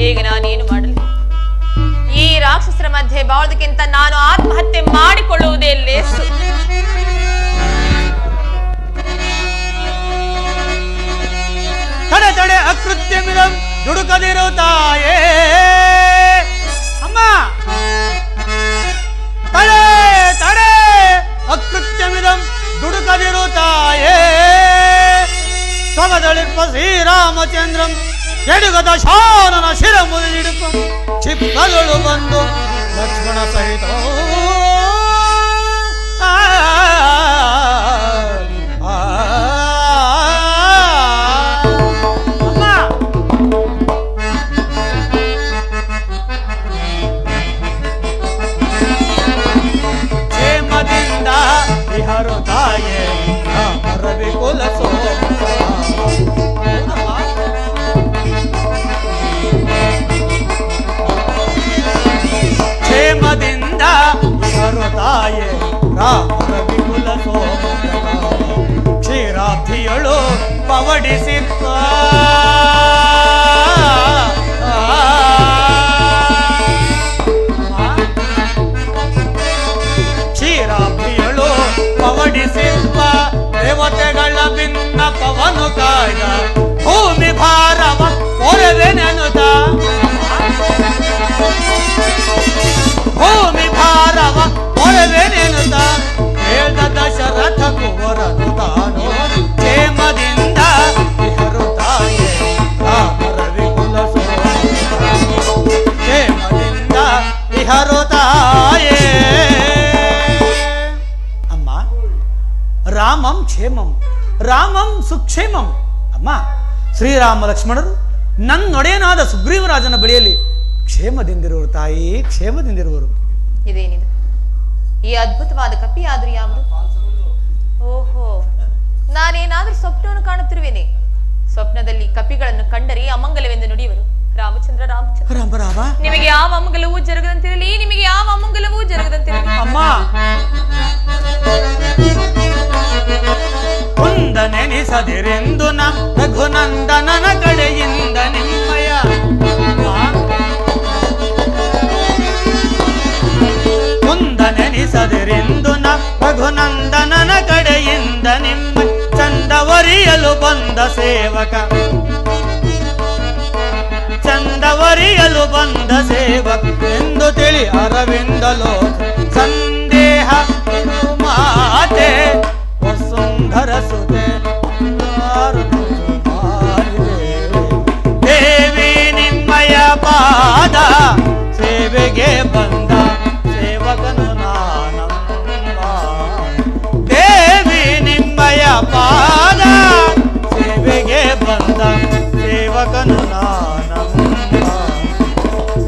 ಈಗ ನಾನೇನು ಮಾಡಲಿ? ಈ ರಾಕ್ಷಸರ ಮಧ್ಯೆ ಬಾಳುವುದಕ್ಕಿಂತ ನಾನು ಆತ್ಮಹತ್ಯೆ ಮಾಡಿಕೊಳ್ಳುವುದೇ ಲೇಸು. ತಡೆ ತಡೆ ಅಕೃತ್ಯಮಿದಂ ದುಡುಕದಿರು ತಾಯೇ. ಅಮ್ಮ ತಡೆ ತಡೆ ಅಕೃತ್ಯಮಿದಂ ದುಡುಕದಿರು ತಾಯೇ. ಸ್ವಗದಳಿಪ್ಪ ಶ್ರೀರಾಮಚಂದ್ರಂ ಎಡುಗದ ಶಾನನ ಶಿರ ಮುರಿದಿಡುಪ ಚಿಪ್ಪಗಳು ಬಂದು ಲಕ್ಷ್ಮಣ ಸಹಿತ ಕ್ಷೇಮದಿಂದ ಇಹರು ತಾಯೇ ರವಿ ಕುಲಸೋ. ಕ್ಷೇಮದಿಂದ ಇಹರು ತಾಯೇ ರವಿ ಕುಲಸೋ. ಕ್ಷೀರಾಬ್ಧಿಯಳು ಪವಡಿಸಿತ್ತ ಕ್ಷೀರಾಬ್ಧಿಯಳು ಪವಡಿಸಿತ್ತ ದೇವತೆಗಳ ಬಿನ್ನಪವನು ಕಾಯ್ದ ಭೂಮಿ ಭಾರವ ಹೊರವೆನೆನುತ. ಭೂಮಿ ಭಾರವ ಹೊರವೆನೆನುತ ಹೇಳ್ದ ದಶರಥ ಕುವರನು ತಾನು. ಕ್ಷೇಮದಿಂದ ಇಹರು ತಾಯೇ ರವಿ ಕುಲಸೋ. ಕ್ಷೇಮದಿಂದ ಇಹರು ತಾಯೇ. ಅಮ್ಮ ರಾಮಂ ಕ್ಷೇಮಂ ರಾಮಂ ಸುಕ್ಷೇಮಂ. ಅಮ್ಮ ಶ್ರೀರಾಮ ಲಕ್ಷ್ಮಣರು ನನ್ನೊಡೆಯನಾದ ಸುಗ್ರೀವರಾಜನ ಬಳಿಯಲ್ಲಿ ಕ್ಷೇಮದಿಂದಿರುವರು ತಾಯಿ, ಕ್ಷೇಮದಿಂದಿರುವರು. ಇದೇನಿದು? ಈ ಅದ್ಭುತವಾದ ಕಪಿ ಆದ್ರೂ ಯಾವುದು? ಓಹೋ, ನಾನೇನಾದ್ರೂ ಸ್ವಪ್ನವನ್ನು ಕಾಣುತ್ತಿರುವೇನೆ. ಸ್ವಪ್ನದಲ್ಲಿ ಕಪಿಗಳನ್ನು ಕಂಡರೆ ಅಮಂಗಲವೆಂದು ನುಡಿಯುವರು. ರಾಮಚಂದ್ರ ರಾಮಚಂದ್ರ ರಾಮ ರಾಮ, ನಿಮಗೆ ಯಾವ ಅಮಂಗಲವೂ ಜರುಗದಂತಿರಲಿ, ನಿಮಗೆ ಯಾವ ಅಮಂಗಲವೂ ಜರುಗದಂತಿರಲಿ. ಅಮ್ಮ ಕುಂದನೆನಿಸದಿರೆಂದು ನ ರಘುನಂದನನ ಕಡೆಯಿಂದ ನಿಮ್ಮಯ. ಕುಂದನೆನಿಸದಿರೆಂದು ನ ರಘುನಂದನನ ಕಡೆಯಿಂದ ನಿಮ್ಮ ಚಂದವರಿಯಲು ಬಂದ ಸೇವಕ. ಚಂದವರಿಯಲು ಬಂದ ಸೇವಕ ಎಂದು ತಿಳಿ ಅರವಿಂದಲೋ ಸಂದೇಹ ಮಾತೆ ವಸುಂಧರ ಸುತೆ. ದೇವಿ ನಿಮ್ಮಯ ಪಾದ ಸೇವೆಗೆ ಬಂದ ಸೇವಕನು ನಾನಮ್ಮ. ದೇವಿ ನಿಮ್ಮಯ ಪಾದ ಸೇವೆಗೆ ಬಂದ ಸೇವಕನು ನಾನಮ್ಮ.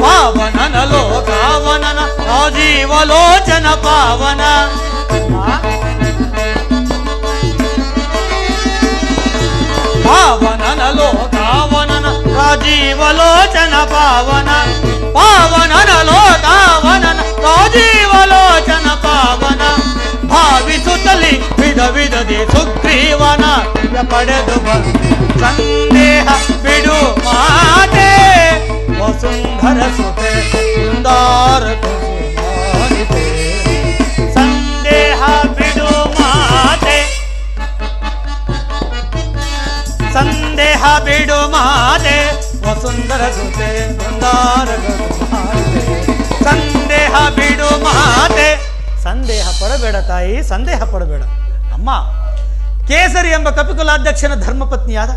ಪಾವನನ ಲೋಕಾವನನ ಆಜೀವಲೋಚನ ಪಾವನ. ಪಾವನನ ಲೋಕಾವನನ ರಾಜೀವಲೋಚನ ಪಾವನ. ಪಾವನನ ಲೋಕಾವನನ ರಾಜೀವಲೋಚನ ಪಾವನ. ಭಾವಿಸುತ್ತಲಿ ವಿಧ ವಿಧದಿ ಸುಗ್ರೀವನ ಪಡೆದು ಬಂದು ಸಂದೇಹ ಬಿಡು ಮಾತೆ ವಸುಂಧರ ಸುತೆ ಸುಂದರ ಕುಸುಮಾನಿತೆ. ಸಂದೇಹ ಬಿಡು ಮಾತೆ, ಸಂದೇಹ ಬಿಡು ಮಾತೆ ವಸುಂಧರ ಸುತೆ ಸುಂದರ ಕುಸುಮಾನಿತೆ. ಸಂದೇಹ ಬಿಡು ಮಾತೆ. ಸಂದೇಹ ಪಡಬೇಡ ತಾಯಿ, ಸಂದೇಹ ಪಡಬೇಡ. ಅಮ್ಮ ಕೇಸರಿ ಎಂಬ ಕಪಿಕುಲಾಧ್ಯಕ್ಷನ ಧರ್ಮಪತ್ನಿಯಾದ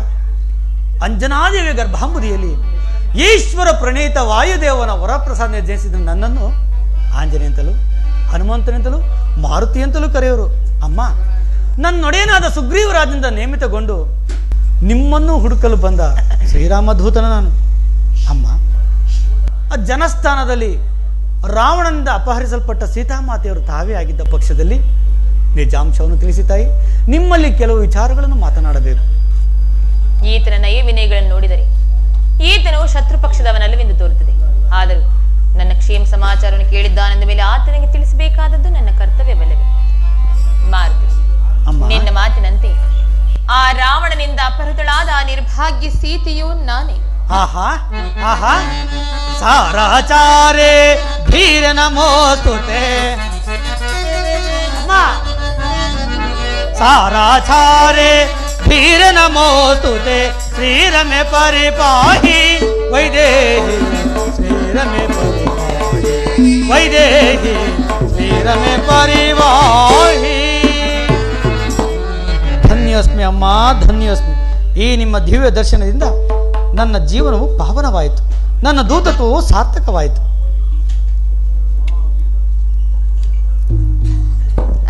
ಅಂಜನಾದೇವಿಯ ಗರ್ಭಾಂಬುದಿಯಲ್ಲಿ ಈಶ್ವರ ಪ್ರಣೀತ ವಾಯುದೇವನ ವರಪ್ರಸಾದ ಜಯಿಸಿದ ನನ್ನನ್ನು ಆಂಜನೇಯಂತಲೂ ಹನುಮಂತನೆಂತಲೂ ಮಾರುತಿ ಅಂತಲೂ ಕರೆಯೋರು. ಅಮ್ಮ ನನ್ನೊಡೆಯನಾದ ಸುಗ್ರೀವರಾಜನಿಂದ ನೇಮಿತಗೊಂಡು ನಿಮ್ಮನ್ನು ಹುಡುಕಲು ಬಂದ ಶ್ರೀರಾಮಧೂತನ ನಾನು. ಅಮ್ಮ ಆ ಜನಸ್ಥಾನದಲ್ಲಿ ರಾವಣನಿಂದ ಅಪಹರಿಸಲ್ಪಟ್ಟ ಸೀತಾಮಾತೆಯವರು ತಾವೇ ಆಗಿದ್ದ ಪಕ್ಷದಲ್ಲಿ ನಿಜಾಂಶವನ್ನು ತಿಳಿಸಿ ತಾಯಿ, ನಿಮ್ಮಲ್ಲಿ ಕೆಲವು ವಿಚಾರಗಳನ್ನು ಮಾತನಾಡಬೇಕು. ಈತನ ನಯ ವಿನಯಗಳನ್ನು ನೋಡಿದರೆ ಈತನು ಶತ್ರು ಪಕ್ಷದವನಲ್ಲವೆಂದು ತೋರುತ್ತದೆ. ಆದರೂ ನನ್ನ ಕ್ಷೇಮ ಸಮಾಚಾರವನ್ನು ಕೇಳಿದ್ದಾನೆಂದ ಮೇಲೆ ಆತನಿಗೆ ತಿಳಿಸಬೇಕಾದದ್ದು ನನ್ನ ಕರ್ತವ್ಯವಲ್ಲವೇ? ಮಾರುತಿ, ನಿನ್ನ ಮಾತಿನಂತೆ ಆ ರಾವಣನಿಂದ ಅಪಹೃತಳಾದ ಆ ನಿರ್ಭಾಗ್ಯ ಸೀತೆಯು ನಾನೇ. ಆಹಾ ಆಹಾ ಸಾರಾಚಾರೇ ಧೀರ ನಮೋಸ್ತುತೆ ಸಾರಾಚಾರೇ ಧೀರ ನಮೋಸ್ತುತೆ ಶ್ರೀರಮೆ ಪರಿಪಾಹಿ ವೈದೇಹಿ ಶ್ರೀರಮೆ ಪರಿಪಾಹಿ ವೈದೇಹಿ ಶ್ರೀರಮೆ ಪರಿವಾಹಿ. ಧನ್ಯೋಸ್ಮಿ ಅಮ್ಮ, ಧನ್ಯೋಸ್ಮಿ. ಈ ನಿಮ್ಮ ದಿವ್ಯ ದರ್ಶನದಿಂದ ನನ್ನ ಜೀವನವು ಪಾವನವಾಯಿತು, ನನ್ನ ದೂತತ್ವವು ಸಾರ್ಥಕವಾಯಿತು.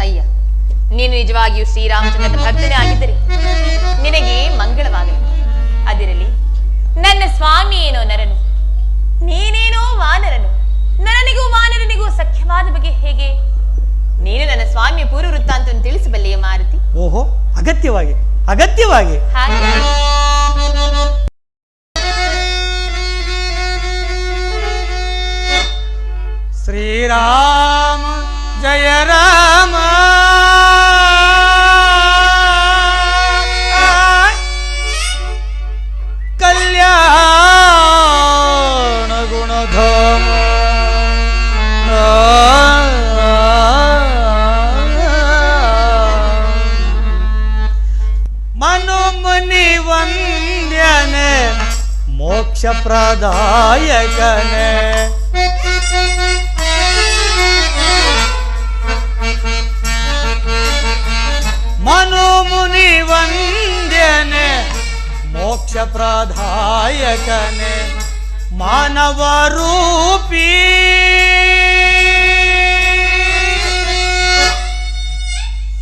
ಅಯ್ಯ, ನೀನು ನಿಜವಾಗಿಯೂ ಶ್ರೀರಾಮಚಂದ್ರನ ಭಕ್ತನೇ ಆಗಿದ್ದರೆ ನಿನಗೆ ಮಂಗಳವಾಗಲಿ. ಅದಿರಲಿ, ನನ್ನ ಸ್ವಾಮಿ ಏನೋ ನರನು, ನೀನೇನೋ ವಾನರನು. ನನನಿಗೂ ವಾನರನಿಗೂ ಸಖ್ಯವಾದ ಬಗ್ಗೆ ಹೇಗೆ? ನೀನು ನನ್ನ ಸ್ವಾಮಿಯ ಪೂರ್ವ ವೃತ್ತಾಂತವನ್ನು ತಿಳಿಸಬಲ್ಲೆಯ ಮಾರುತಿ? ಓಹೋ, ಅಗತ್ಯವಾಗಿ ಅಗತ್ಯವಾಗಿ. ಹಾಗೆ ಶ್ರೀರಾಮ ಜಯ ರಾಮ ಕಲ್ಯಾಣ ಗುಣಧಾಮ ಮನೋಮುನಿ ವಂದ್ಯನೆ ಮೋಕ್ಷ ಪ್ರದಾಯಕನೆ ಮನೋಮುನಿ ವಂದ್ಯನೆ ಮೋಕ್ಷ ಪ್ರದಾಯಕನೆ ಮಾನವ ರೂಪಿ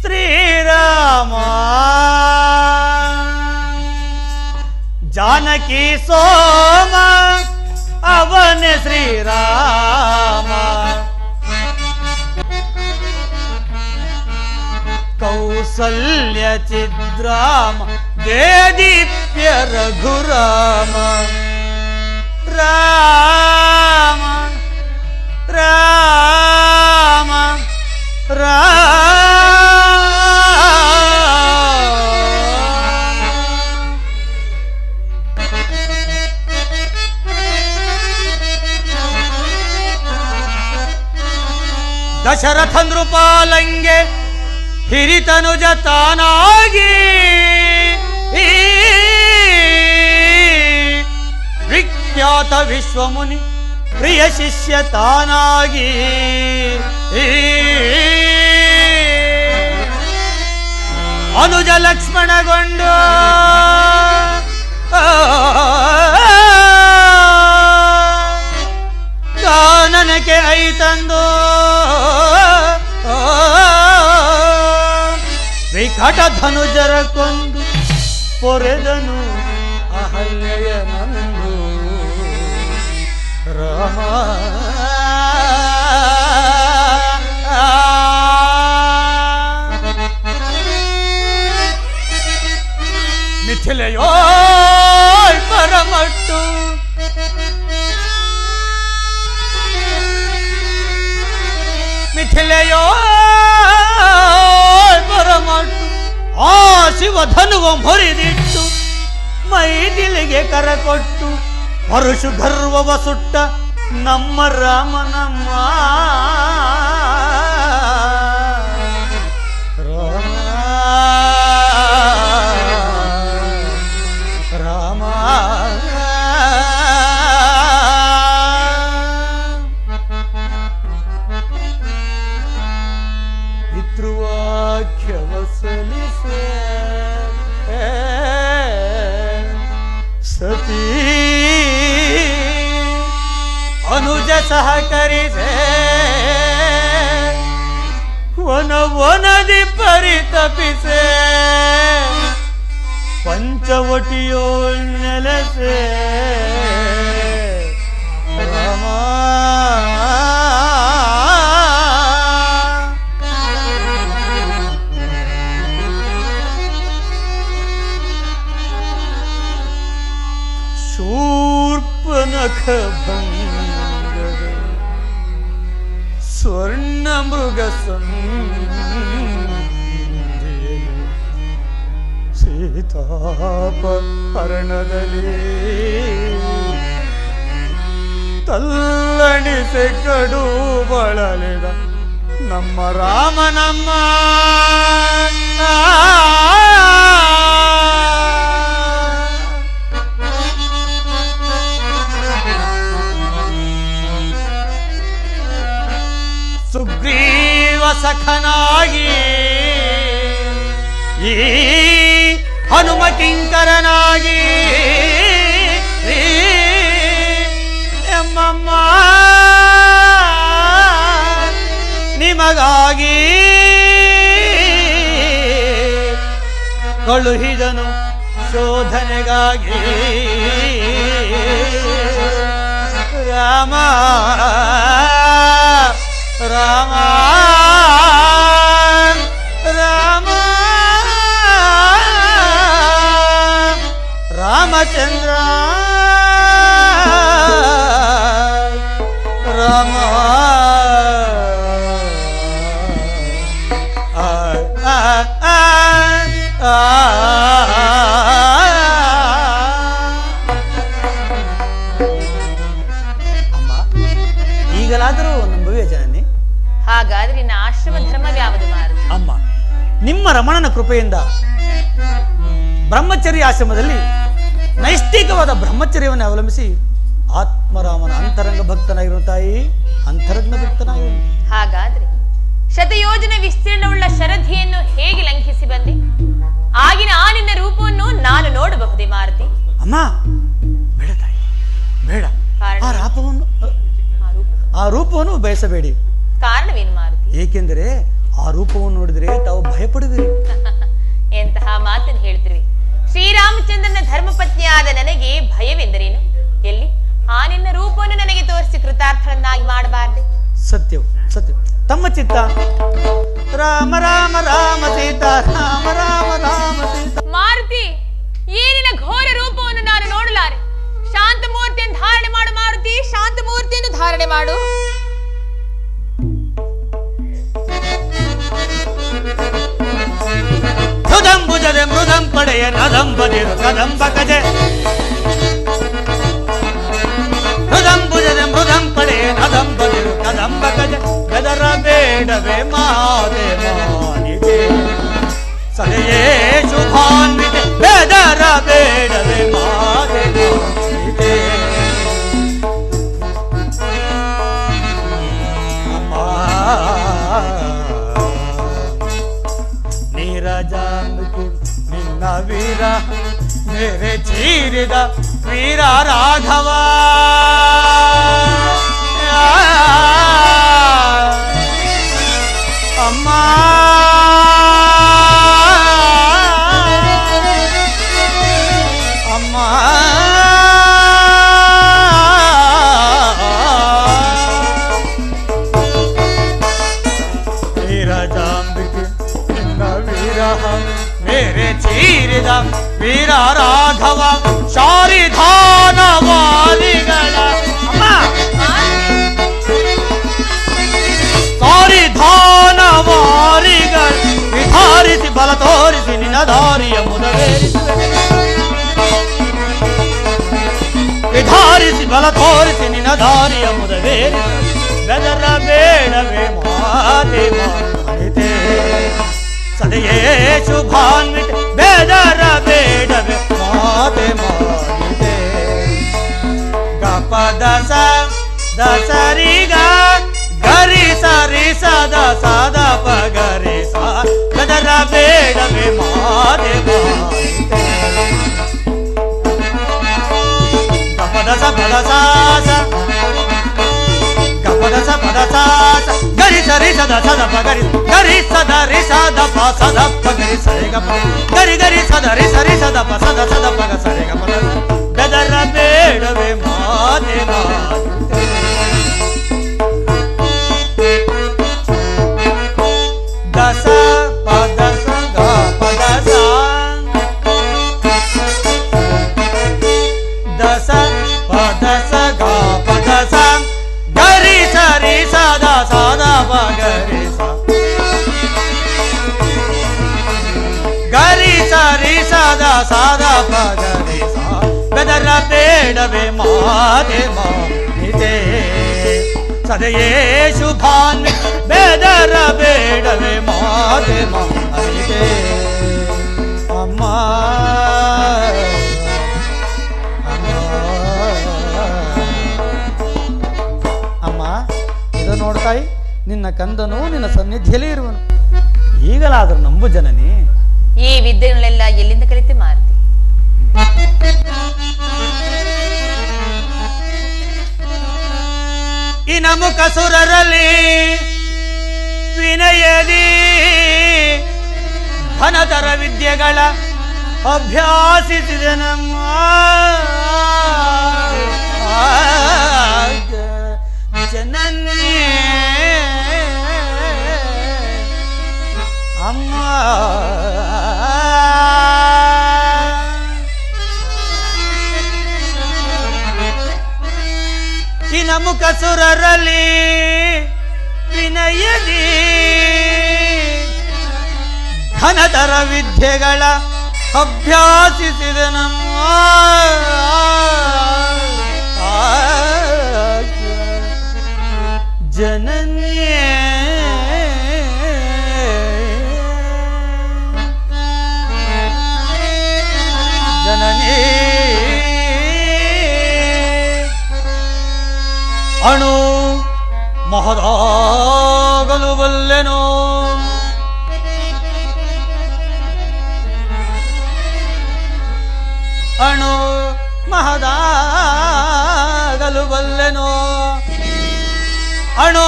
ಶ್ರೀರಾಮ ಜಾನಕಿ ಸೋಮ ಅವನೇ ಶ್ರೀರಾಮ ಕೌಸಲ್ಯ ಚಿದ್ರಾಮ ದೇದೀಪ್ಯ ರಘುರಾಮ ರಾಮ ರಾಮ ರಾಮ ದಶರಥ ನೃಪಾಲಂಗೆ ಹಿರಿತನುಜ ತಾನಾಗಿ ವಿಖ್ಯಾತ ವಿಶ್ವಮುನಿ ಪ್ರಿಯ ಶಿಷ್ಯ ತಾನಾಗಿ ಅನುಜ ಲಕ್ಷ್ಮಣಗೊಂಡು ಕಾನನಕ್ಕೆ ಐತಂದು ವಿಕಟ ಧನುಜರ ಕೊಂದು ಪೊರೆದನು ಅಹಲ್ಯೆಯ ನಂದು ರಾಮ ಮಿಥಿಲೆಯೋ ಪರಮಟ್ಟು ಮಿಥಿಲೆಯೋ ಪರಮಟ್ಟು ಆ ಶಿವಧನುವ ಮುರಿದಿಟ್ಟು ಮೈದಿಲಿಗೆ ಕರಕೊಟ್ಟು ಪರುಷು ಗರ್ವವ ಸುಟ್ಟ ನಮ್ಮ ರಾಮನಮ್ಮ ರಾಮ ಪಿತೃವಾಕ್ಯವ ಸಲಿಸೆ ಸತೀ ಅನುಜ ಸಹಕರಿಸೆ ವನದಿ ಪರಿತಪಿಸೆ ಪಂಚವಟಿಯೋ ನೆಲೆಸೆ ರಾಮ ಶೂರ್ಪನಖ ಭಂಗದ ಸ್ವರ್ಣ ಮೃಗ ಸೀತಾಪ ಹರಣದಲ್ಲಿ ತಲ್ಲಣಿಸೆ ಕಡು ಬಳಲಿದ ನಮ್ಮ ರಾಮನಮ್ಮ ಸುಗ್ರೀವ ಸಖನಾಗಿ ಈ ಹನುಮ ಕಿಂಕರನಾಗಿ ಎಮ್ಮಮ್ಮ ನಿಮಗಾಗಿ ಕಳುಹಿದನು ಶೋಧನೆಗಾಗಿ ರಾಮ ರಾಮ ರಾಮ ರಾಮಚಂದ್ರ ರಾಮ ಅಮ್ಮ, ಈಗಲಾದರೂ ನಂಬುವೆ ಜನನಿ. ಹಾಗಾದ್ರೆ ನಿನ್ನ ಆಶ್ರಮ ಧರ್ಮವ್ಯಾವುದು ಮಾರುತಿ? ಅಮ್ಮ, ನಿಮ್ಮ ರಮಣನ ಕೃಪೆಯಿಂದ ಬ್ರಹ್ಮಚರ್ಯ ಆಶ್ರಮದಲ್ಲಿ ನೈಷ್ಠಿಕವಾದ ಬ್ರಹ್ಮಚರ್ಯವನ್ನು ಅವಲಂಬಿಸಿ ಆತ್ಮರಾಮನ ಅಂತರಂಗ ಭಕ್ತನಾಗಿರುವ ತಾಯಿ, ಅಂತರಂಗ ಭಕ್ತನಾಗಿರು. ಹಾಗಾದ್ರೆ ಶತಯೋಜನ ವಿಸ್ತೀರ್ಣವುಳ್ಳ ಶರಧಿಯನ್ನು ಹೇಗೆ ಲಂಘಿಸಿ ಬಂದೆ? ಆಗಿನ ಆ ನಿನ್ನ ರೂಪವನ್ನು ನಾನು ನೋಡಬಹುದೇ ಮಾರುತಿ? ಅಮ್ಮ, ಬೇಡ ತಾಯಿ, ಬೇಡ. ಆ ರೂಪವನ್ನು ಬಯಸಬೇಡಿ. ಕಾರಣವೇನು ಮಾರುತಿ? ಏಕೆಂದರೆ ಆ ರೂಪವನ್ನು ನೋಡಿದರೆ ತಾವು ಭಯಪಡುವಿರಿ. ಎಂತಹ ಮಾತನ್ನು ಹೇಳ್ತಿರುವೆ. ಶ್ರೀರಾಮಚಂದ್ರನ ಧರ್ಮಪತ್ನಿಯಾದ ನನಗೆ ಭಯವೆಂದರೇನು? ಎಲ್ಲಿ ಆ ನಿನ್ನ ರೂಪವನ್ನು ನನಗೆ ತೋರಿಸಿ ಕೃತಾರ್ಥಳನ್ನಾಗಿ ಮಾಡಬಾರ್ದೆ? ಸತ್ಯವು ಸತ್ಯ. ತಮ್ಮ ಚಿತ್ತ. ರಾಮ ರಾಮ ರಾಮ ಸೀತಾ, ರಾಮ ರಾಮ ರಾಮ ಸೀತಾ. ಮಾರುತಿ, ಏನಿನ ಘೋರ ರೂಪವನ್ನು ನಾನು ನೋಡಲಾರೆ. ಶಾಂತಮೂರ್ತಿಯನ್ನು ಧಾರಣೆ ಮಾಡು ಮಾರುತಿ, ಶಾಂತಮೂರ್ತಿಯನ್ನು ಧಾರಣೆ ಮಾಡು. ಮೃದಂಬುಜದೆ ಮೃದಂ ಪಡೆಯ ನದಂಬದಿರು ಕದಂಬ ಕಜೆ. ಮೃದಂಬುಜದೆ ಮೃದಂ ಪಡೆಯ ನದಂಬದಿರು ಕದಂಬ ಕಜೆ. ಬೆದರ ಬೇಡವೇ ಮಾತೆ ಮಾನಿದೆ ಸದೆಯೇ ಶುಭಾನ್ವಿತೆ. ಬೆದರ ಬೇಡವೇ ಮಾತೆ ಮಾನಿದೆ. ಅಮ್ಮ, ನೀರಜಾಂಬಿಕೆ ನಿನ್ನ ವೀರ ಮೇರೆ ಚೀರಿದ ವೀರ ರಾಘವ. ಅಮ್ಮ, ಅಮ್ಮ, ನೀರಜಾಂಬಿಕೆ ನಿನ್ನ ವಿರಹ ಮೇರೆ ಚೀರಿದ ವೀರ ರಾಘವ. ಶಾರಿಧಾನ ವಾಲಿಗಳ ಸಾರಿಧಾನ ವಾರಿಗಳ ವಿಧಾರಿಸಿ ಬಲ ತೋರಿಸಿ ನಿನ್ನ ದಾರಿಯ ಮುದವೇರಿಸುವೆ. ವಿಧಾರಿಸಿ ಬಲ ತೋರಿಸಿ ನಿನ್ನ ದಾರಿಯ ಮುದವೇರಿಸುವೆ. ಬೆದರ ಬೇಡವೇ ಮಾತೆ ಮಾನಿತೆ ಸದೆಯೇ ಶುಭಾನ್ವಿತೆ. ಬೆದರ ಬೇಡವೇ ಮಾತೆ ಮಾನಿತೆ. ಗಪದ ದಸರಿಗ ಗರಿ ಸರಿ ಸದ ಸದ ಪಗರಿ ಸ. ಬೆದರ ಬೇಡವೇ ಮಾತೆ ಮಾನಿತೆ. ಗಪದ ಪದ ಸಾಸ ಗಪದ ಪದ ಸಾಸ ಗರಿ ಸರಿ ಸದ ಸದ ಪಗರಿ ಗರಿ ಸದ ರಿ ಸದ ಪ ಸದ ಪಗರಿ ಸರಿ ಗಪ ಗರಿ ಗರಿ ಸದ ರಿ ಸರಿ ಸದ ಪ ಸದ ಸದ ಪಗ ಸರಿ ಗಪ. ಬೆದರ ಬೇಡವೇ ಮಾತೆ ಮಾನಿತೆ. ದಸ ಪದ ಗ ಪದ ಸ ದಸ ಪದ ಸ ಗ ಪದ ಸ ಗರಿ ಸರಿ ಸದ ಸದ ಪಗರಿ ಸ ಗರಿ ಸರಿ ಸದ ಸದ ಪಗರಿ ಸ. ಬೆದರ ಬೇಡವೇ ಮಾತೆ ಮಾನಿತೆ. ಅನಿತೆ ಸದೆಯೇ ಶುಭಾನ್ವಿ ಬೇದರ ಬೇಡವೇ ಮಾತೆ ಅನಿತೆ ಅಮ್ಮ ಅಮ್ಮ ಇದು ನೋಡ್ತಾಯಿ ನಿನ್ನ ಕಂದನು ನಿನ್ನ ಸನ್ನಿಧಿಯಲ್ಲಿ ಇರುವನು ಈಗಲಾದರೂ ನಂಬು ಜನನಿ ಈ ವಿದ್ಯೆಗಳನ್ನೆಲ್ಲ ಎಲ್ಲಿಂದ ಕಲಿತೆ ಮಾರುತಿ ಇನ ಮುಖ ಸುರರಲ್ಲಿ ವಿನಯದಿ ಘನತರ ವಿದ್ಯೆಗಳ ಅಭ್ಯಾಸಿಸಿದ ನಮ್ಮ ಜನನ್ಯೇ ಅಮ್ಮ ಇನ ಮುಖ ಸುರರಲ್ಲಿ ವಿನಯದಿ ಘನತರ ವಿದ್ಯೆಗಳ ಅಭ್ಯಾಸಿಸಿದ ನಮ್ಮ ಜನನ್ಯೇ ಜನನಿ ಅಣು ಮಹದಾಗಲು ಬಲ್ಲೆನೋ ಅಣು ಮಹದಾಗಲು ಬಲ್ಲೆನೋ ಅಣು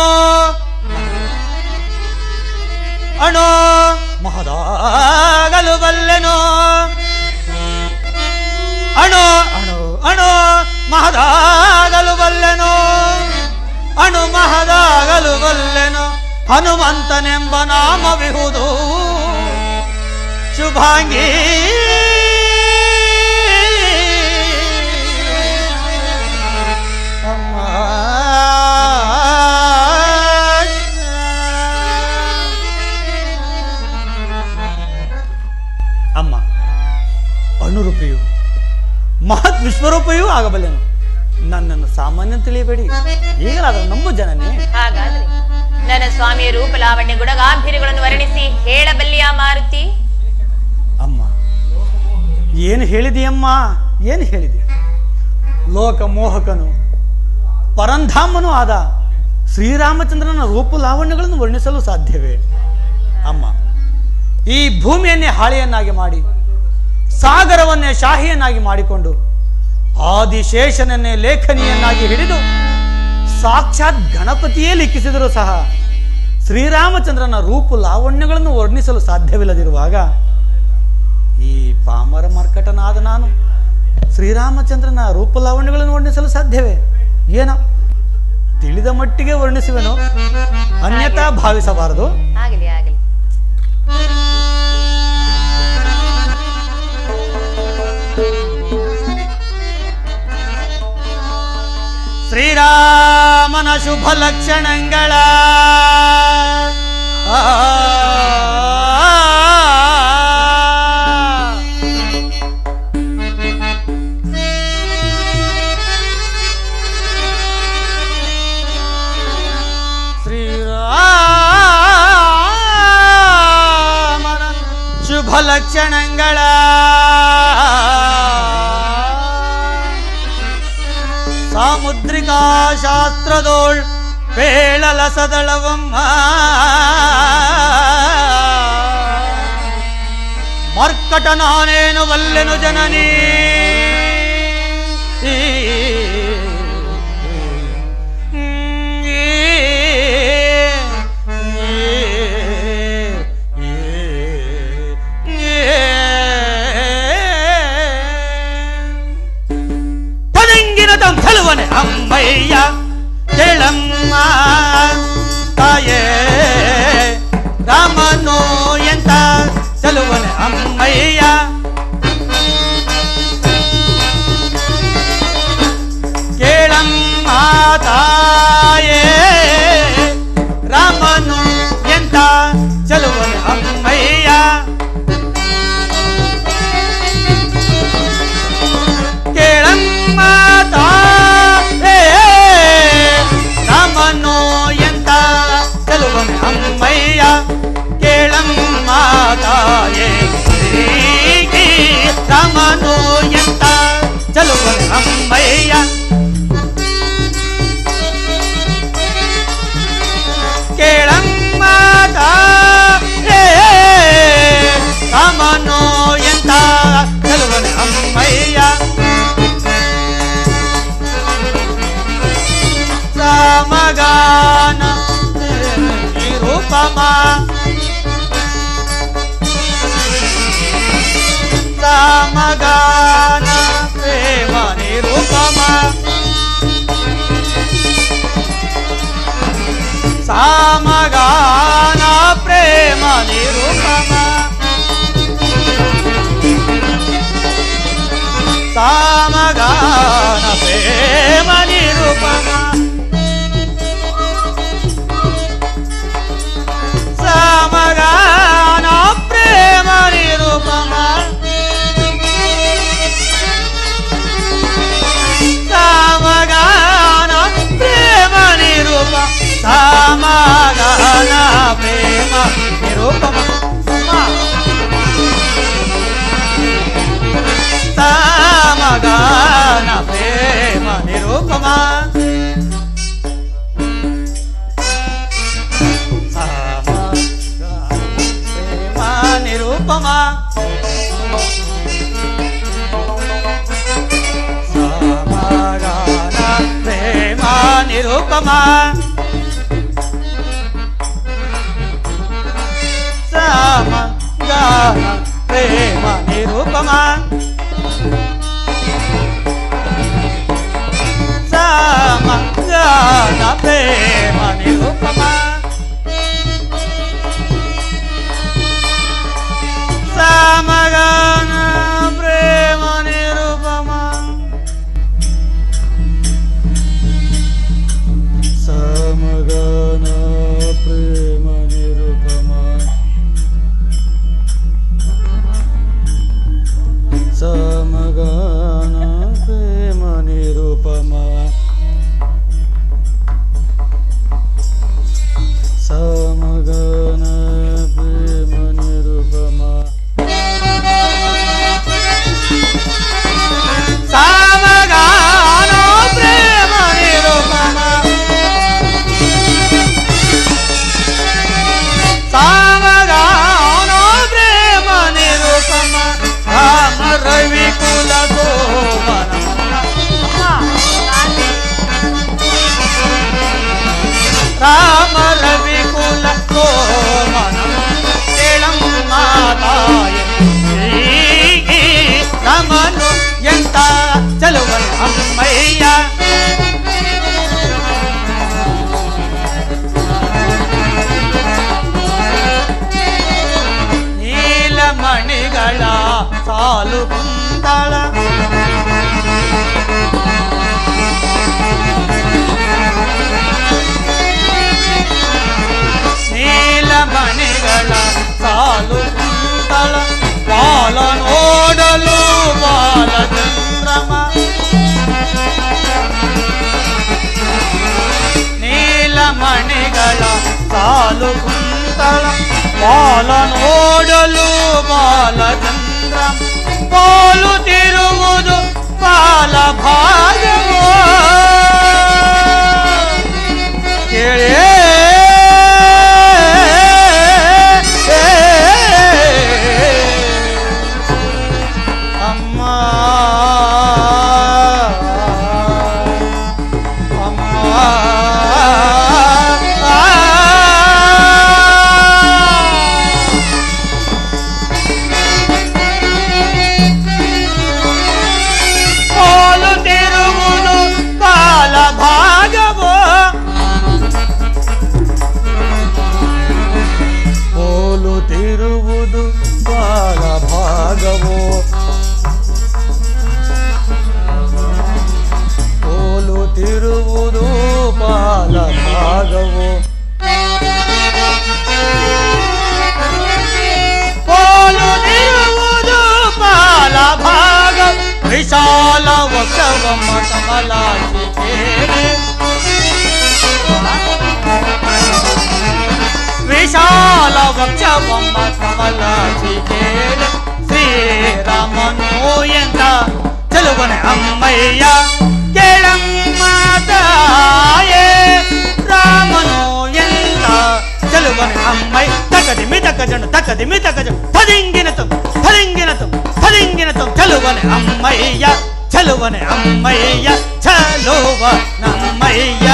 ಅಣು ಮಹದಾಗಲು ಬಲ್ಲೆನೋ ಅಣು ಅಣು ಅಣು ಮಹದಾಗಲು ಬಲ್ಲೆನೋ ಅಣು ಮಹದಾಗಲು ಬಲ್ಲೆನೋ ಹನುಮಂತನೆಂಬ ನಾಮವಿಹುದು ಶುಭಾಂಗಿ ಅಮ್ಮ ಅಮ್ಮ ಅನುರೂಪಿಯು ಮಹತ್ ವಿಶ್ವರೂಪಿಯೂ ಆಗಬಲ್ಲೆನು ನನ್ನನ್ನು ಸಾಮಾನ್ಯ ತಿಳಿಯಬೇಡಿ ಈಗಲಾದರೂ ನಂಬು ಜನನೇ ಹಾಗಾದ್ರೆ ನನ್ನ ಸ್ವಾಮಿಯ ರೂಪ ಲಾವಣ್ಯ ಗುಣಗಾಂಭೀರ್ಯಗಳನ್ನು ವರ್ಣಿಸಿ ಹೇಳಬಲ್ಲಿಯ ಮಾರುತಿ ಅಮ್ಮ ಏನು ಹೇಳಿದೆಯಮ್ಮ ಏನು ಹೇಳಿದೆ ಲೋಕ ಮೋಹಕನು ಪರಂಧಾಮನೂ ಆದ ಶ್ರೀರಾಮಚಂದ್ರನ ರೂಪ ಲಾವಣ್ಯಗಳನ್ನು ವರ್ಣಿಸಲು ಸಾಧ್ಯವೇ ಅಮ್ಮ ಈ ಭೂಮಿಯನ್ನೇ ಹಾಳೆಯನ್ನಾಗಿ ಮಾಡಿ ಸಾಗರವನ್ನೇ ಶಾಹಿಯನ್ನಾಗಿ ಮಾಡಿಕೊಂಡು ಆದಿಶೇಷನನ್ನೇ ಲೇಖನಿಯನ್ನಾಗಿ ಹಿಡಿದು ಸಾಕ್ಷಾತ್ ಗಣಪತಿಯೇ ಲಿಖಿಸಿದರೂ ಸಹ ಶ್ರೀರಾಮಚಂದ್ರನ ರೂಪ ಲಾವಣ್ಯಗಳನ್ನು ವರ್ಣಿಸಲು ಸಾಧ್ಯವಿಲ್ಲದಿರುವಾಗ ಈ ಪಾಮರ ಮರ್ಕಟನಾದ ನಾನು ಶ್ರೀರಾಮಚಂದ್ರನ ರೂಪ ಲಾವಣ್ಯಗಳನ್ನು ವರ್ಣಿಸಲು ಸಾಧ್ಯವೇ ಏನೋ ತಿಳಿದ ಮಟ್ಟಿಗೆ ವರ್ಣಿಸುವೆನು ಅನ್ಯಥಾ ಭಾವಿಸಬಾರದು ಆಗಲಿ ಆಗಲಿ ಶ್ರೀರಾಮನ ಶುಭ ಲಕ್ಷಣಗಳ ಶ್ರೀರಾಮನ ಶುಭ ಲಕ್ಷಣಗಳ ಸಾಮುದ್ರಿಕಾ ಶಾಸ್ತ್ರದೋಳ್ ಪೇಳಲ ಸದಳವಮ್ಮ ಮರ್ಕಟ ನಾನೇನು ಬಲ್ಲೆನು ಜನನಿ ತಲುವನೆ ಅಮ್ಮಯ್ಯ ಕೇಳಮ್ಮ ತಾಯೇ ರಾಮನು ಎಂತ ಚಲುವನೆ ಅಮ್ಮಯ್ಯ ಕೇಳಮ್ಮ ತಾಯೇ ರಾಮನು ಎಂತ ಚಲುವನೆ ಅಮ್ಮಯ್ಯ ಕೇಳಮ್ಮ ತಾಯೇ ನಿರುಪಮ ಸಾಮಗಾನ ಪ್ರೇಮ ನಿರುಪಮ ಸಾಮಗಾನ ಪ್ರೇಮ ನಿರುಪಮ ಸಾಮಗಾನ ಪ್ರೇಮ ನಿರುಪಮ ಸಾಮಗಾನ ಪ್ರೇಮ ನಿರುಪ ಸಾಮಗಾನ ಪ್ರೇಮ ನಿರುಪಮ ಸಾಮಗಾನ ಪ್ರೇಮ ನಿರುಪಮ ಪ್ರೇಮ ನಿರುಪಮ ಸಾಮಗಾನ ಪ್ರೇಮ ನಿರುಪಮ ಸಾಮಗಾನ ಪ್ರೇಮ ನಿರುಪಮ ಸಾಮಗಾನ ಪ್ರೇಮ ನಿರುಪಮ ಸಾಮಗಾನ ಪ್ರೇಮ ನಿರುಪಮ ಸಾಮಗಾನ ಪ್ರೇಮ ನಿರುಪಮ ಸಮಗಾನ ಪ್ರೇಮ ನಿರುಪಮ ಸಮಗಾನ ಪ್ರೇಮ ನಿರುಪಮ ಸಮಗಾನ ಪ್ರೇಮ ನಿರುಪಮ ಸಮಗಾನ ಪ್ರೇಮ ನಿರುಪಮ ರಾಮ ರವಿ ಕುಲ ಸೋಮನ ರಾಮ ರವಿ ಕುಲ ಸೋಮನ ಕೇಳಮ್ಮ ತಾಯಿ ರಾಮನು ಎಂತ ಚಲುವನ ಅಮ್ಮಯ್ಯ ನೀಲಮಣಿಗಳ ಸಾಲು ಕುಂತಳ ನೀಲಮಣಿಗಳ ಸಾಲು ಕುಂತಳ ಬಾಲ ನೋಡಲು ಬಾಲಚಂದ್ರಮ ನೀಲಮಣಿಗಳ ಸಾಲು ಕುಂತಳ ಬಾಲ ನೋಡಲು ಬಾಲಚಂದ್ರಮ ಪಾಲು ತಿರುವುದು ಬಾಲ ಭಾಗವೋ ಕೇಳೇ ಅಮ್ಮ ಅಮ್ಮ ವಿಶಾಲ ವಕ್ಷವಮ್ಮ ಕಮಲಾಕ್ಷಿ ಕೇಳಿ ವಿಶಾಲ ವಕ್ಷವಮ್ಮ ಕಮಲಾಕ್ಷಿ ಕೇಳಿ ಶ್ರೀರಾಮನು ಎಂತ ಚೆಲುವನೆ ಅಮ್ಮಯ್ಯ ಕೇಳಮ್ಮ ತಾಯೇ ರಾಮನು ಎಂತ ಚೆಲುವನೆ ಅಮ್ಮಯ್ಯ ತಕದಿಮಿ ತಕಜನು ತಕದಿಮಿ ತಕಜನು ತದಿಂಗಿನತು ಚಲುವನೆ ಅಮ್ಮಯ್ಯ ಚಲುವನೆ ಅಮ್ಮಯ್ಯ ಚಲುವ ನಮ್ಮಯ್ಯ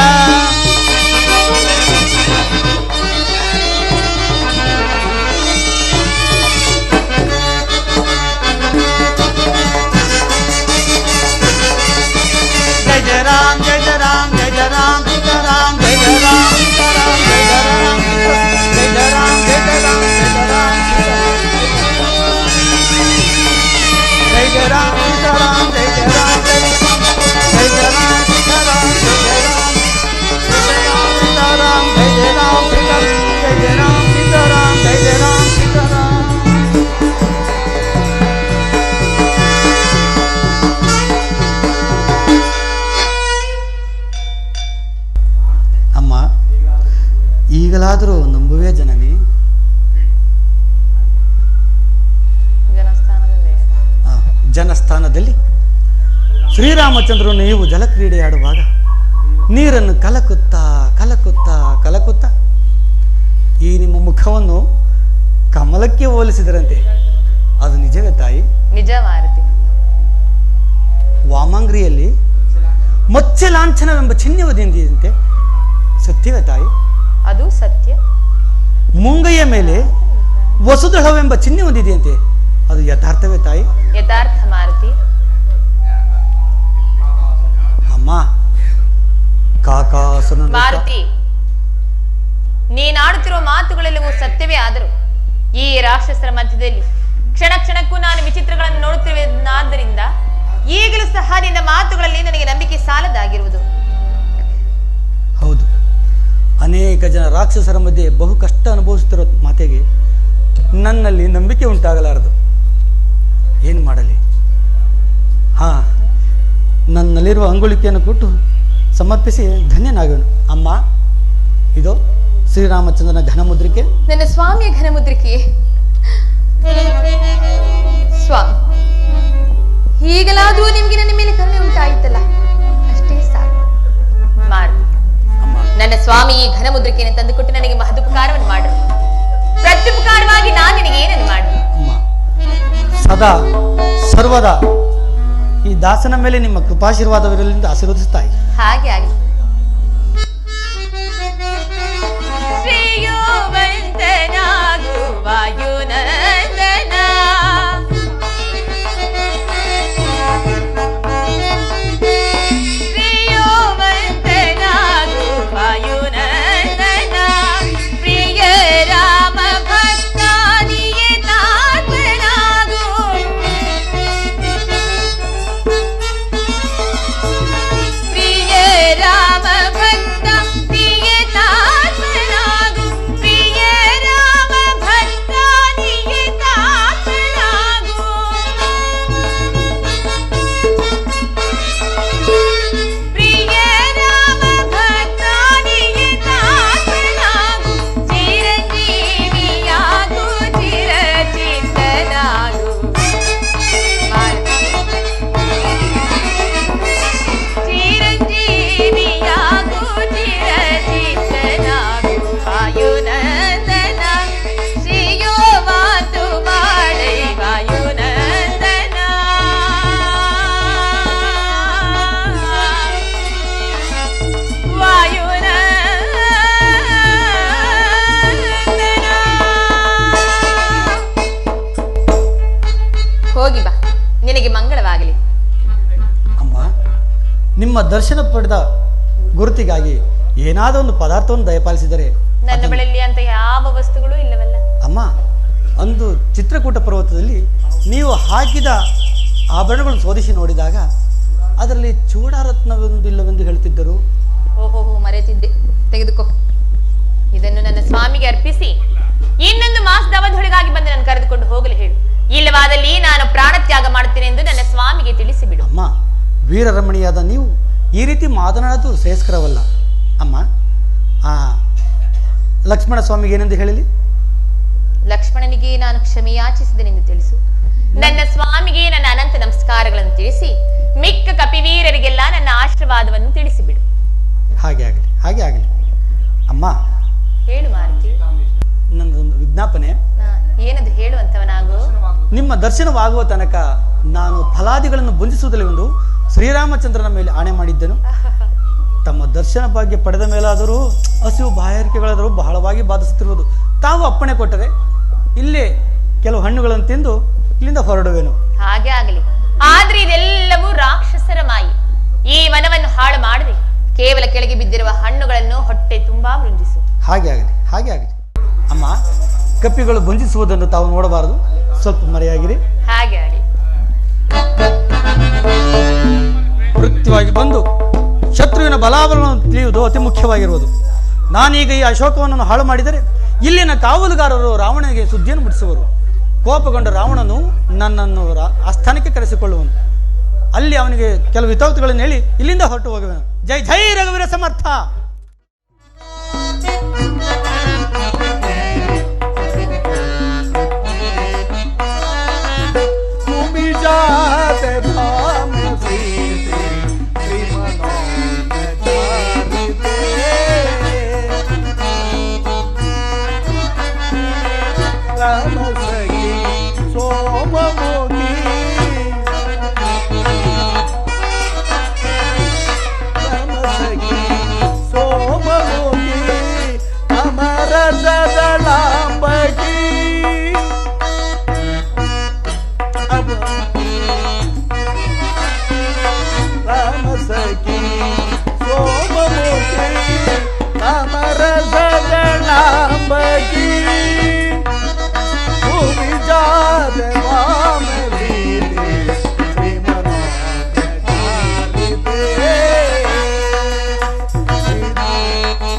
ಈಗಲಾದರೂ ನಂಬುವೆ ಜನನಿ? ಜನಸ್ಥಾನದಲ್ಲಿ ಶ್ರೀರಾಮಚಂದ್ರನು ನೀವು ಜಲಕ್ರೀಡೆ ಆಡುವಾಗ ನೀರನ್ನು ಕಲಕುತ್ತಾ ಕಲಕುತ್ತಾ ಕಲಕುತ್ತಾ ಈ ನಿಮ್ಮ ಮುಖವನ್ನು ಕಮಲಕ್ಕೆ ಹೋಲಿಸಿದರಂತೆ. ಅದು ನಿಜವೇ ತಾಯಿ? ನಿಜ ಮಾರುತಿ. ವಾಮಾಂಗ್ರಿಯಲ್ಲಿ ಮತ್ಸ್ಯ ಲಾಂಛನವೆಂಬ ಚಿಹ್ನೆಯಂತೆ ಸತ್ಯವೇ ತಾಯಿ? ಅದು ಸತ್ಯ. ಮುಂಗೈಯ ಮೇಲೆ ವಸುದಳವೆಂಬ ಚಿಹ್ನೆ ಹೊಂದಿದೆಯಂತೆ, ಅದು ಯಥಾರ್ಥವೇ ತಾಯಿ? ಯಥಾರ್ಥ ಮಾರುತಿ. ಅಮ್ಮ, ಕಾಕಾಸುರನ ಮಾರುತಿ, ನೀನಾಡುತ್ತಿರುವ ಮಾತುಗಳೆಲ್ಲವೂ ಸತ್ಯವೇ ಆದರೂ ಈ ರಾಕ್ಷಸರ ಮಧ್ಯದಲ್ಲಿ ಕ್ಷಣ ಕ್ಷಣಕ್ಕೂ ನಾನು ವಿಚಿತ್ರಗಳನ್ನು ನೋಡುತ್ತಿರುವುದರಿಂದ ಈಗಲೂ ಸಹ ನಿನ್ನ ಮಾತುಗಳಲ್ಲಿ ನನಗೆ ನಂಬಿಕೆ ಸಾಲದಾಗಿರುವುದು. ಹೌದು, ಅನೇಕ ಜನ ರಾಕ್ಷಸರ ಮಧ್ಯೆ ಬಹು ಕಷ್ಟ ಅನುಭವಿಸುತ್ತಿರೋ ಮಾತೆಗೆ ನನ್ನಲ್ಲಿ ನಂಬಿಕೆ ಉಂಟಾಗಲಾರದು. ಏನು ಮಾಡಲಿ? ಹಾ, ನನ್ನಲ್ಲಿರುವ ಅಂಗುಳಿಕೆಯನ್ನು ಕೊಟ್ಟು ಸಮರ್ಪಿಸಿ ಧನ್ಯನಾಗೋನು. ಅಮ್ಮ, ಇದು ಶ್ರೀರಾಮಚಂದ್ರನ ಘನಮುದ್ರಿಕೆ. ನನ್ನ ಸ್ವಾಮಿಯ ಘನಮುದ್ರಿಕೆಯೇ? ಸ್ವಾಮಿ, ಈಗಲಾದರೂ ನಿಮ್ಗೆ ನನ್ನ ಮೇಲೆ ಕರುಣೆ ಉಂಟಾಯಿತಲ್ಲ, ಅಷ್ಟೇ ಸಾಕು. ಮಾರುತಿ, ನನ್ನ ಸ್ವಾಮಿ ಈ ಘನಮುದ್ರಿಕೆಯನ್ನು ತಂದುಕೊಟ್ಟು ನನಗೆ ಮಹದುಪಕಾರವನ್ನು ಮಾಡರು. ಪ್ರತ್ಯುಪಕಾರವಾಗಿ ನಾನು ನಿನಗೆ ಏನನ್ನು ಮಾಡಲಿ? ಅಮ್ಮ, ಸದಾ ಸರ್ವದಾ ಈ ದಾಸನ ಮೇಲೆ ನಿಮ್ಮ ಕೃಪಾಶೀರ್ವಾದವಿರಲಿಂದ ಆಶೀರ್ವದಿಸ್ತಾಯಿ. ಹಾಗೆ ಆಗಲಿ. ಹೋಗಿ ಬಾ, ನಿನಗೆ ಮಂಗಳವಾಗಲಿ. ಅಮ್ಮ, ನಿಮ್ಮ ದರ್ಶನ ಪಡೆದ ಗುರುತಿಗಾಗಿ ಏನಾದರೂ ಒಂದು ಪದಾರ್ಥವನ್ನು ದಯಪಾಲಿಸಿದರೆ. ನನ್ನ ಬಳಿಯಲ್ಲಿ ಅಂತ ಯಾವ ವಸ್ತುಗಳು ಇಲ್ಲವಲ್ಲ. ಅಮ್ಮ, ಅಂದು ಚಿತ್ರಕೂಟ ಪರ್ವತದಲ್ಲಿ ನೀವು ಹಾಕಿದ ಆಭರಣಗಳನ್ನು ಶೋಧಿಸಿ ನೋಡಿದಾಗ ಅದರಲ್ಲಿ ಚೂಡಾರತ್ನವೊಂದಿಲ್ಲವೆಂದು ಹೇಳ್ತಿದ್ದರು. ಓಹೋ, ಮರೆತಿದ್ದೆ. ತೆಗೆದುಕೋ. ಇದನ್ನು ನನ್ನ ಸ್ವಾಮಿಗೆ ಅರ್ಪಿಸಿ ಇನ್ನೊಂದು ಮಾಸದ ಅವಧಿಯೊಳಗಾಗಿ ಬಂದು ನಾನು ಕರೆದುಕೊಂಡು ಹೋಗಲು ಹೇಳು. ಇಲ್ಲವಾದಲ್ಲಿ ನಾನು ಪ್ರಾಣತ್ಯಾಗ ಮಾಡುತ್ತೇನೆ ಎಂದು ನನ್ನ ಸ್ವಾಮಿಗೆ ತಿಳಿಸಿಬಿಡು. ಅಮ್ಮ, ವೀರರಮಣಿಯಾದ ನೀವು ಈ ರೀತಿ ಮಾತನಾಡೋದು ಶ್ರೇಯಸ್ಕರವಲ್ಲ. ಅಮ್ಮ, ಲಕ್ಷ್ಮಣ ಸ್ವಾಮಿಗೆ ಏನೆಂದು ಹೇಳಲಿ? ಲಕ್ಷ್ಮಣನಿಗೆ ನಾನು ಕ್ಷಮೆಯಾಚಿಸಿದೆನೆಂದು ತಿಳಿಸು. ನನ್ನ ಸ್ವಾಮಿಗೆ ನನ್ನ ಅನಂತ ನಮಸ್ಕಾರಗಳನ್ನು ತಿಳಿಸಿ ಮಿಕ್ಕ ಕಪಿವೀರರಿಗೆಲ್ಲ ನನ್ನ ಆಶೀರ್ವಾದವನ್ನು ತಿಳಿಸಿಬಿಡು. ಹಾಗೆ ಆಗಲಿ, ಹಾಗೆ ಆಗಲಿ. ಅಮ್ಮ, ಹೇಳು ಮಾರುತಿ. ನನ್ನದೊಂದು ವಿಜ್ಞಾಪನೆ. ಏನದು? ಹೇಳುವಂತವನಾಗು. ನಿಮ್ಮ ದರ್ಶನವಾಗುವ ತನಕ ನಾನು ಫಲಾದಿಗಳನ್ನು ಬಂಧಿಸುವುದಿಲ್ಲವೆಂದು ಶ್ರೀರಾಮಚಂದ್ರನ ಮೇಲೆ ಆಣೆ ಮಾಡಿದ್ದೆನು. ತಮ್ಮ ದರ್ಶನ ಭಾಗ್ಯ ಪಡೆದ ಮೇಲಾದರೂ ಹಸಿವು ಬಾಯಾರಿಕೆಗಳಾದರೂ ಬಹಳವಾಗಿ ಬಾಧಿಸುತ್ತಿರುವುದು. ತಾವು ಅಪ್ಪಣೆ ಕೊಟ್ಟರೆ ಇಲ್ಲೇ ಕೆಲವು ಹಣ್ಣುಗಳನ್ನು ತಿಂದು ಇಲ್ಲಿಂದ ಹೊರಡುವೆನು. ಹಾಗೆ ಆಗಲಿ. ಆದ್ರೆ ಇದೆಲ್ಲವೂ ರಾಕ್ಷಸರ ಮಾಯಿ. ಈ ವನವನ್ನು ಹಾಳು ಮಾಡದೆ ಕೇವಲ ಕೆಳಗೆ ಬಿದ್ದಿರುವ ಹಣ್ಣುಗಳನ್ನು ಹೊಟ್ಟೆ ತುಂಬಾ ಮೃಂಜಿಸು. ಹಾಗೆ ಆಗಲಿ, ಹಾಗೆ ಆಗಲಿ. ಅಮ್ಮ, ಕಪ್ಪಿಗಳು ಬಂಧಿಸುವುದನ್ನು ತಾವು ನೋಡಬಾರದು, ಸ್ವಲ್ಪ ಮರೆಯಾಗಿರಿ. ಹಾಗೆ ಆಗಲಿ. ಕೃತ್ಯವಾಗಿ ಬಂದು ಶತ್ರುವಿನ ಬಲಾಬಲವನ್ನು ತಿಳಿಯುವುದು ಅತಿ ಮುಖ್ಯವಾಗಿರುವುದು. ನಾನೀಗ ಈ ಅಶೋಕವನ್ನು ಹಾಳು ಮಾಡಿದರೆ ಇಲ್ಲಿನ ಕಾವಲುಗಾರರು ರಾವಣನಿಗೆ ಸುದ್ದಿಯನ್ನು ಮುಟ್ಟಿಸುವರು. ಕೋಪಗೊಂಡ ರಾವಣನು ನನ್ನನ್ನು ಆಸ್ಥಾನಕ್ಕೆ ಕರೆಸಿಕೊಳ್ಳುವನು. ಅಲ್ಲಿ ಅವನಿಗೆ ಕೆಲವು ಹಿತಾವತ್ತುಗಳನ್ನು ಹೇಳಿ ಇಲ್ಲಿಂದ ಹೊರಟು ಹೋಗುವನು. ಜೈ ಜೈ ರಘುವೀರ ಸಮರ್ಥ. ರಸದಳಾಂಬಕಿ ರಾಮಸಖಿ ಸೋಮಮೂರ್ತಿ ರಾಮರಸದಳಾಂಬಕಿ ಭೂಮಿ ಜಾತ ವಾಮ ವೀತಿ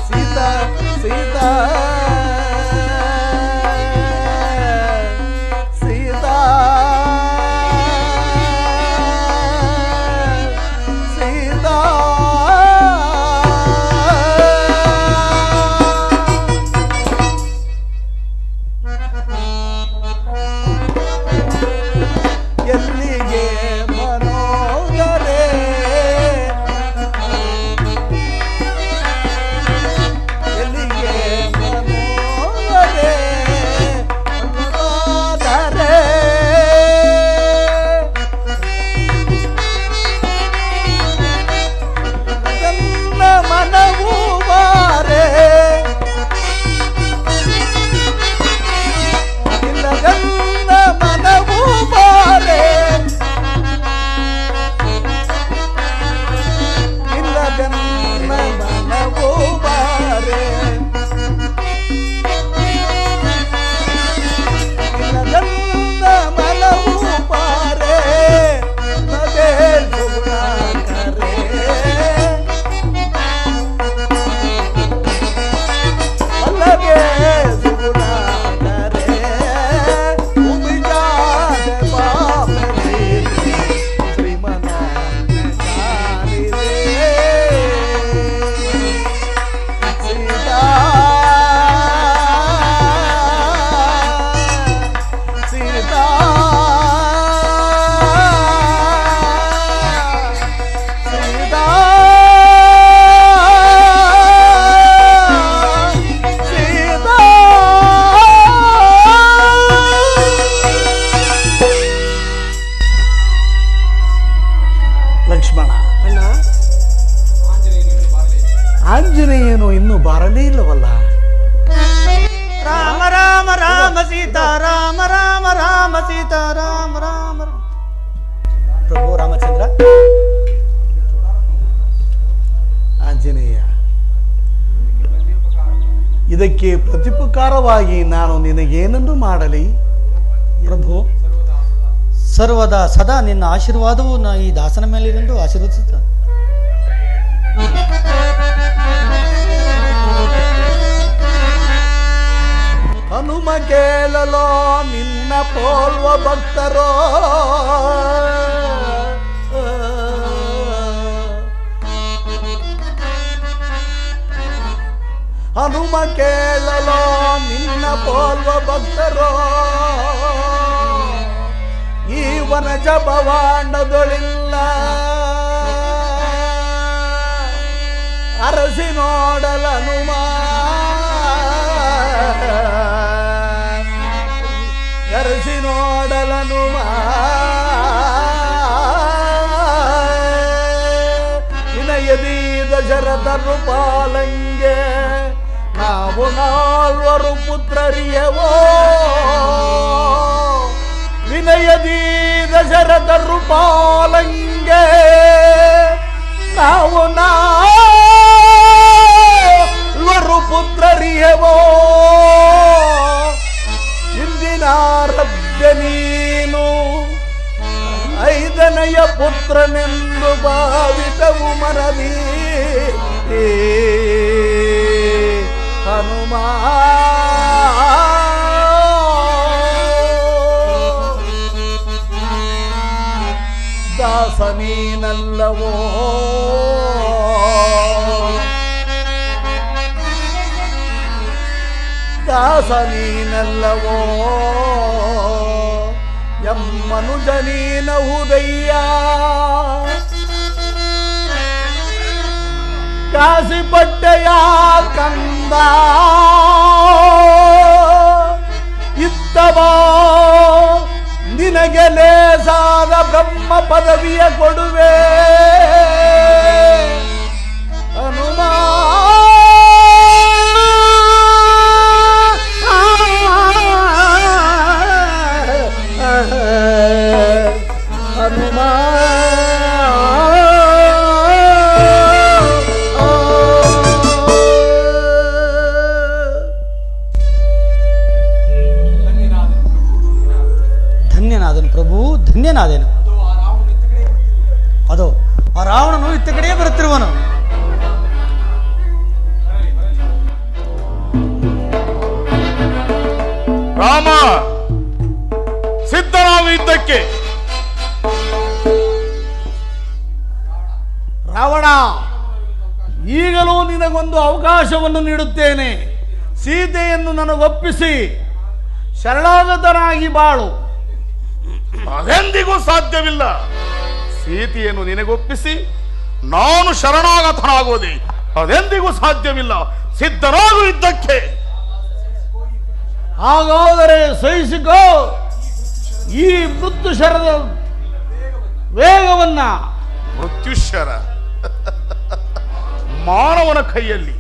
ಸೀತಾ ಸೀತಾ ಸೀತಾ ಸೀತಾ ಎಲ್ಲಿಗೆ ಮನೋಗರೆ ಎಲ್ಲಿಗೆ ಮನೋಗರೆ ಮನೋದರೆ ನನ್ನ ಮನವು ಬಾರೆ ನಿನ್ನಗನ್ನ ಮನವು ಬಾರೆ ನಿನ್ನಗನ್ನ ಮನವು ಬಾರೆ ನಿನ್ನಗನ್ನ ಮನವು ಬಾರೆ ನಗೆ ಸುಗುಣಾಕರೆ ಅಲ್ಲಗೆ ಸುಗುಣಾಕರೆ ಉಮಿಜಾದ ಪಾಪರಿ ಶ್ರೀಮನಾರಿದೆ ಸೀತಾ ಸೀತಾ ಸೀತಾ ಸೀತಾ ಲಕ್ಷ್ಮಣ ಅಣ್ಣ ಆಂಜನೇಯನು ಇನ್ನೂ ಬರಲೇ ಇಲ್ಲವಲ್ಲ. ರಾಮ ರಾಮ ರಾಮ ಸೀತಾ ರಾಮ ರಾಮ ರಾಮ ಸೀತಾ ರಾಮ ರಾಮ ಪ್ರಭು ರಾಮಚಂದ್ರ. ಆಂಜನೇಯ, ಇದಕ್ಕೆ ಪ್ರತ್ಯುಪಕಾರವಾಗಿ ನಾನು ನಿನಗೇನನ್ನು ಮಾಡಲಿ? ಪ್ರಭು, ಸರ್ವದಾ ಸದಾ ನಿನ್ನ ಆಶೀರ್ವಾದವು ಈ ದಾಸನ ಮೇಲಿರೆಂದು ಆಶೀರ್ವದಿಸುತ್ತ. ಹನುಮ ಕೇಳಲೋ ನಿನ್ನ ಪೋಲ್ವ ಭಕ್ತರೋ ಹನುಮ ಕೇಳಲೋ ನಿನ್ನ ಪೋಲ್ವ ಭಕ್ತರೋ ಈ ವನಜ ಭವಾಂಡದೊಳಿಲ್ಲ ಅರಸಿ ನೋಡಲನುಮ ಅರಸಿ ನೋಡಲನುಮ ವಿನಯದಿ ದಶರಥ ರೂಪಾಲಂಗೆ ನಾವು ನಾಲ್ವರು ಪುತ್ರರಿಯವೋ ವಿನಯದಿ ದಶರಥ ರೂಪಾಲಂಗೆ ನಾವು ನಾಲ್ವರು ಪುತ್ರರಿಯವೋ ಇಂದಿನಾರಭ್ಯ ನೀನು ಐದನೆಯ ಪುತ್ರನೆಂದು ಭಾವಿತವು ಮನದಿ ಹನುಮ ದಾಸ ನೀನಲ್ಲವೋ ದಾಸ ನೀನಲ್ಲವೋ ಎಮ್ಮನುಜ ನೀನಹುದಯ್ಯ ಕಾಸಿಪಟ್ಟೆಯ ಕಂದ ಇತ್ತವ ನಿನಗೆ ಲೇಸಾದ ಬ್ರಹ್ಮ ಪದವಿಯ ಕೊಡುವೆ ಹನುಮ ಏನಾದೇನು? ಅದು ಆ ರಾವಣನು ಇತ್ತ ಕಡೆಯೇ ಬರುತ್ತಿರುವನು. ರಾಮ, ಸಿದ್ಧನಾಗು ಯುದ್ಧಕ್ಕೆ. ರಾವಣ, ಈಗಲೂ ನಿನಗೊಂದು ಅವಕಾಶವನ್ನು ನೀಡುತ್ತೇನೆ. ಸೀತೆಯನ್ನು ನನಗೊಪ್ಪಿಸಿ ಶರಣಾಗತನಾಗಿ ಬಾಳು. ಅದೆಂದಿಗೂ ಸಾಧ್ಯವಿಲ್ಲ. ಸೀತೆಯನ್ನು ನಿನಗೊಪ್ಪಿಸಿ ನಾನು ಶರಣಾಗತನಾಗುವುದೇ ಅದೆಂದಿಗೂ ಸಾಧ್ಯವಿಲ್ಲ. ಸಿದ್ಧನಾಗು ಯುದ್ಧಕ್ಕೆ. ಹಾಗಾದರೆ ಸಹಿಸಿಕೋ ಈ ಮೃತ್ಯುಶರದ ವೇಗವನ್ನ. ಮೃತ್ಯುಶರ ಮಾನವನ ಕೈಯಲ್ಲಿ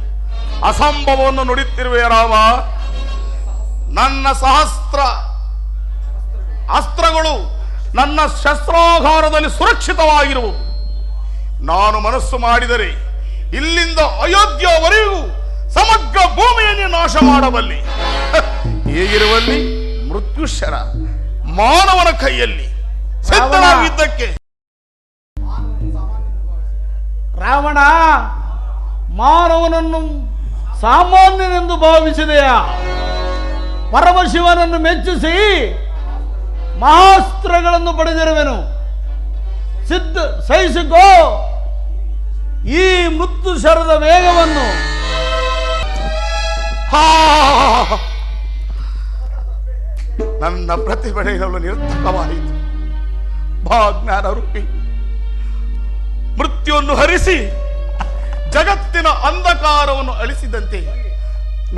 ಅಸಂಭವವನ್ನು ನುಡಿತಿರುವೆ ರಾಮ. ನನ್ನ ಸಹಸ್ರ ಅಸ್ತ್ರಗಳು ನನ್ನ ಶಸ್ತ್ರಾಗಾರದಲ್ಲಿ ಸುರಕ್ಷಿತವಾಗಿರುವು. ನಾನು ಮನಸ್ಸು ಮಾಡಿದರೆ ಇಲ್ಲಿಂದ ಅಯೋಧ್ಯೆಯವರೆಗೂ ಸಮಗ್ರ ಭೂಮಿಯನ್ನೇ ನಾಶ ಮಾಡಬಲ್ಲಿ. ಹೀಗಿರುವಲ್ಲಿ ಮೃತ್ಯುಶರ ಮಾನವನ ಕೈಯಲ್ಲಿ. ಸಿದ್ಧನಾಗಿದ್ದಕ್ಕೆ ರಾವಣ, ಮಾನವನನ್ನು ಸಾಮಾನ್ಯನೆಂದು ಭಾವಿಸಿದೆಯಾ? ಪರಮಶಿವನನ್ನು ಮೆಚ್ಚಿಸಿ ಮಹಾಸ್ತ್ರಗಳನ್ನು ಪಡೆದಿರುವೆನು. ಸಹಿಸಿಕೋ ಈ ಮೃತ್ಯುಶರದ ವೇಗವನ್ನು. ನನ್ನ ಪ್ರತಿಭಟನೆಗಳು ನಿರರ್ಥಕವಾಯಿತು. ಭಾಜ್ಞಾನ ರೂಪಿ ಮೃತ್ಯುವನ್ನು ಹರಿಸಿ ಜಗತ್ತಿನ ಅಂಧಕಾರವನ್ನು ಅಳಿಸಿದಂತೆ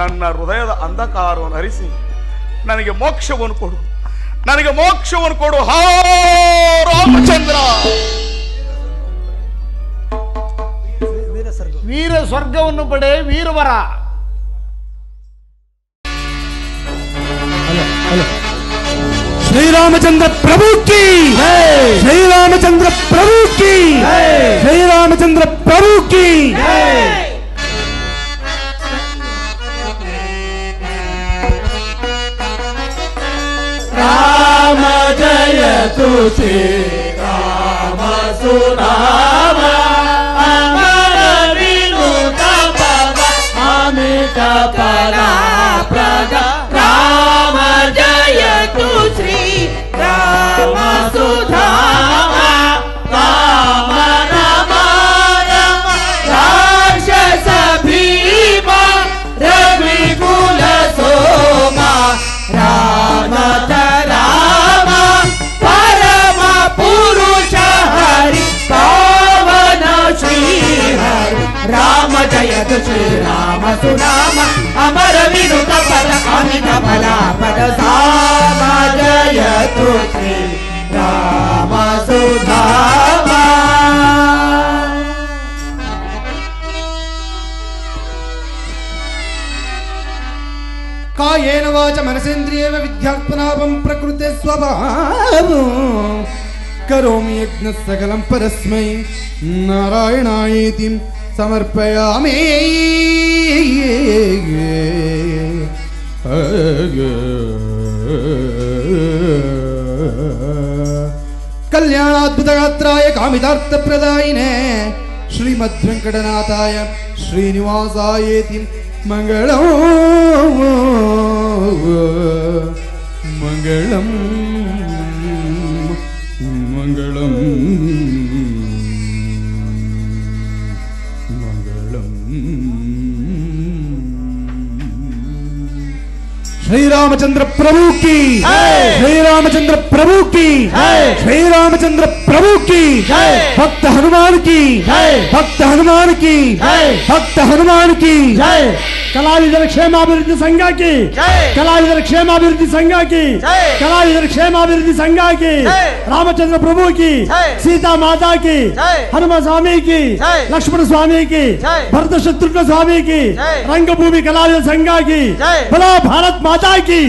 ನನ್ನ ಹೃದಯದ ಅಂಧಕಾರವನ್ನು ಹರಿಸಿ ನನಗೆ ಮೋಕ್ಷವನ್ನು ಕೊಡು, ನನಗೆ ಮೋಕ್ಷವನ್ನು ಕೊಡು. ಹಾ ರಾಮಚಂದ್ರ. ವೀರ ಸ್ವರ್ಗವನ್ನು ಪಡೆ ವೀರವರ. ಶ್ರೀರಾಮಚಂದ್ರ ಪ್ರಭು ಕಿ ಜೈ, ಶ್ರೀರಾಮಚಂದ್ರ ಪ್ರಭು ಕಿ ಜೈ, ಶ್ರೀರಾಮಚಂದ್ರ ಪ್ರಭು ಕಿ ಜೈ. ರಾಮ ಜಯತು ಶ್ರೀರಾಮ ಸುರಾಮ ಅಮರ ವಿನುತ ಪದ ಅಮಿತ ಪದ ಪ್ರದ. ರಾಮ ಜಯತು ಶ್ರೀ ರಾಮ ಸುಧಾಮ ರಾಮ ರಮ ರಮ ರಾಕ್ಷಸ ಭೀಮ ರವಿಕುಲ ಸೋಮ ರಾಮ ರಾಮ ಪರಮ ಪುರುಷ ಹರಿ ಪಾವನ ಶ್ರೀ ಹರಿ. ರಾಮ ಜಯತು ಶ್ರೀ ರಾಮ ಸುನಾಮ ಅಮರ ವಿನುತ ಪದ ಅಮಿತ ಫಲ ಪದ. ರಾಮ ಜಯತು ಶ್ರೀ ರಾಮ ಸುಧಾಮ. ಕಾಯೇನ ವಾಚ ಮನಸೇಂದ್ರಿಯೇವ ವಿದ್ಯಾತ್ಮನಾಭಂ ಪ್ರಕೃತೆ ಸ್ವಭಾವಂ ಕರೋಮಿ ಯಜ್ಞ ಸಕಲಂ ಪರಸ್ಮೈ ನಾರಾಯಣಾಯೇತಿ ಸಮರ್ಪಯಾಮಿ. ಕಲ್ಯಾಣಾದ್ಭುತಗಾತ್ರಾಯ ಕಾಮಿತಾರ್ಥಪ್ರದಾಯಿನೇ ಶ್ರೀಮದ್ ವೆಂಕಟನಾಥಾಯ ಶ್ರೀನಿವಾಸಾಯೇತಿ ಮಂಗಳಂ ಮಂಗಳಂ ಮಂಗಳಂ ಮಂಗಳಂ. ಶ್ರೀರಾಮಚಂದ್ರ ಪ್ರಭು ಕಿ ಶ್ರೀರಾಮಚಂದ್ರ ಪ್ರಭು ಕಿ ಶ್ರೀರಾಮಚಂದ್ರ ಪ್ರಭು ಕಿ ಭಕ್ತ ಹನುಮಾನ್ ಕಿ ಭಕ್ತ ಹನುಮಾನ್ ಕಿ ಭಕ್ತ ಹನುಮಾನ್ ಕಿ. ಕಲಾವಿದರ ಕ್ಷೇಮಾಭಿವೃದ್ಧಿ ಸಂಘ ಕಿ ಕಲಾವಿದರ ಕ್ಷೇಮಾಭಿವೃದ್ಧಿ ಸಂಘ ಕಿ ಕಲಾವಿದರ ಕ್ಷೇಮಾಭಿವೃದ್ಧಿ ಸಂಘ ಕಿ. ರಾಮಚಂದ್ರ ಪ್ರಭು ಕಿ सीता माता की हनुम स्वामी की लक्ष्मण स्वामी की भरत शत्रुघ्न स्वामी की रंगभूमि कलाविद संघ की भला भारत माता की.